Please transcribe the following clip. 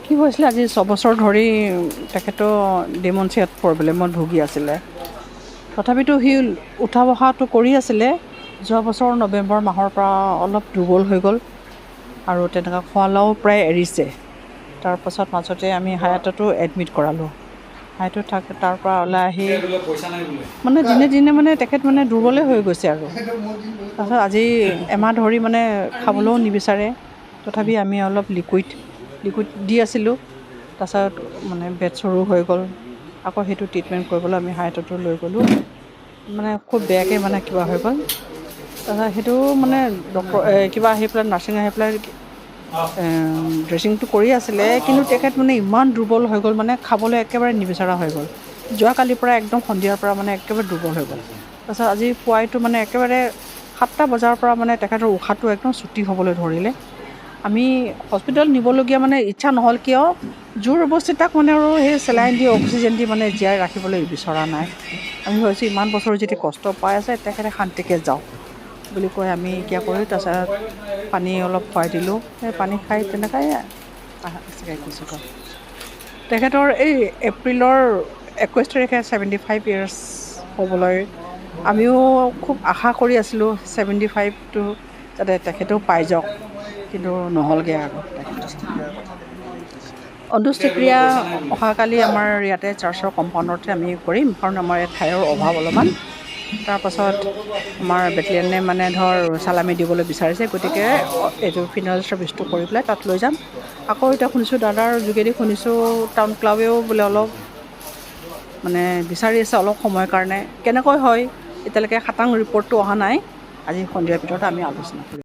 কি হৈছিলে আজি 6 বছৰ ধৰি তেখেতৰ ডিমেনচিয়াত প্ৰব্লেমত ভুগি আছিলে। তথাপিতো সি উঠা বহাটো কৰি আছিলে। যোৱা বছৰ নৱেম্বৰ মাহৰ পৰা অলপ দুৰ্বল হৈ গ'ল আৰু তেনেকুৱা খোৱা লোৱাও প্ৰায় এৰিছে। তাৰপাছত মাজতে আমি হায়াততো এডমিট কৰালোঁ। হায়াতত তাৰ পৰা ওলাই আহি মানে দিনে দিনে মানে তেখেত মানে দুৰ্বলেই হৈ গৈছে আৰু। তাৰপাছত আজি এমাহ ধৰি মানে খাবলৈও নিবিচাৰে। তথাপি আমি অলপ লিকুইড দি আছিলোঁ। তাৰপাছত মানে বেড চৰো হৈ গ'ল। আকৌ সেইটো ট্ৰিটমেণ্ট কৰিবলৈ আমি হায়াততো লৈ গ'লোঁ। মানে খুব বেয়াকৈ মানে কিবা হৈ গ'ল। তাৰপাছত সেইটো মানে ডক্তৰ কিবা আহি পেলাই নাৰ্ছিং আহি পেলাই ড্ৰেছিংটো কৰি আছিলে, কিন্তু তেখেত মানে ইমান দুৰ্বল হৈ গ'ল মানে খাবলৈ একেবাৰে নিবিচৰা হৈ গ'ল। যোৱাকালিৰ পৰা একদম সন্ধিয়াৰ পৰা মানে একেবাৰে দুৰ্বল হৈ গ'ল। তাৰপাছত আজি পুৱাইটো মানে একেবাৰে 7টা বজাৰ পৰা মানে তেখেতৰ উশাহটো একদম চুটি হ'বলৈ ধৰিলে। আমি হস্পিটেলত নিবলগীয়া মানে ইচ্ছা নহ'ল, কিয় জোৰ অৱস্থিত তাক মানে আৰু সেই চেলাইন দি অক্সিজেন দি মানে জীয়াই ৰাখিবলৈ বিচৰা নাই। আমি ভাবিছোঁ ইমান বছৰ যদি কষ্ট পাই আছে তেখেতে শান্তিকৈ যাওক বুলি কৈ আমি এতিয়া কৰি তাৰপাছত পানী অলপ খুৱাই দিলোঁ। সেই পানী খাই তেনেকৈ তেখেতৰ এই এপ্ৰিলৰ 21 তাৰিখে 75 ইয়াৰ্ছ হ'বলৈ আমিও খুব আশা কৰি আছিলোঁ 75টো যাতে তেখেতেও পাই যাওক, কিন্তু নহ'লগৈ আৰু তেখেতৰ। অন্ত্যেষ্টিক্ৰিয়া অহাকালি আমাৰ ইয়াতে চাৰ্চৰ কম্পাউণ্ডতে আমি কৰিম, কাৰণ আমাৰ ইয়াত ঠাইৰ অভাৱ অলপমান। তাৰপাছত আমাৰ বেটেলিয়ানে মানে চালামি দিবলৈ বিচাৰিছে, গতিকে এইটো ফিনাৰেল ছাৰ্ভিচটো কৰি পেলাই তাত লৈ যাম। আকৌ এতিয়া শুনিছোঁ দাদাৰ যোগেদি শুনিছোঁ টাউন ক্লাবেও বোলে অলপ মানে বিচাৰি আছে অলপ সময়ৰ কাৰণে। কেনেকৈ হয় এতিয়ালৈকে খাটাং ৰিপৰ্টটো অহা নাই। আজি সন্ধিয়াৰ ভিতৰত আমি আলোচনা কৰিম।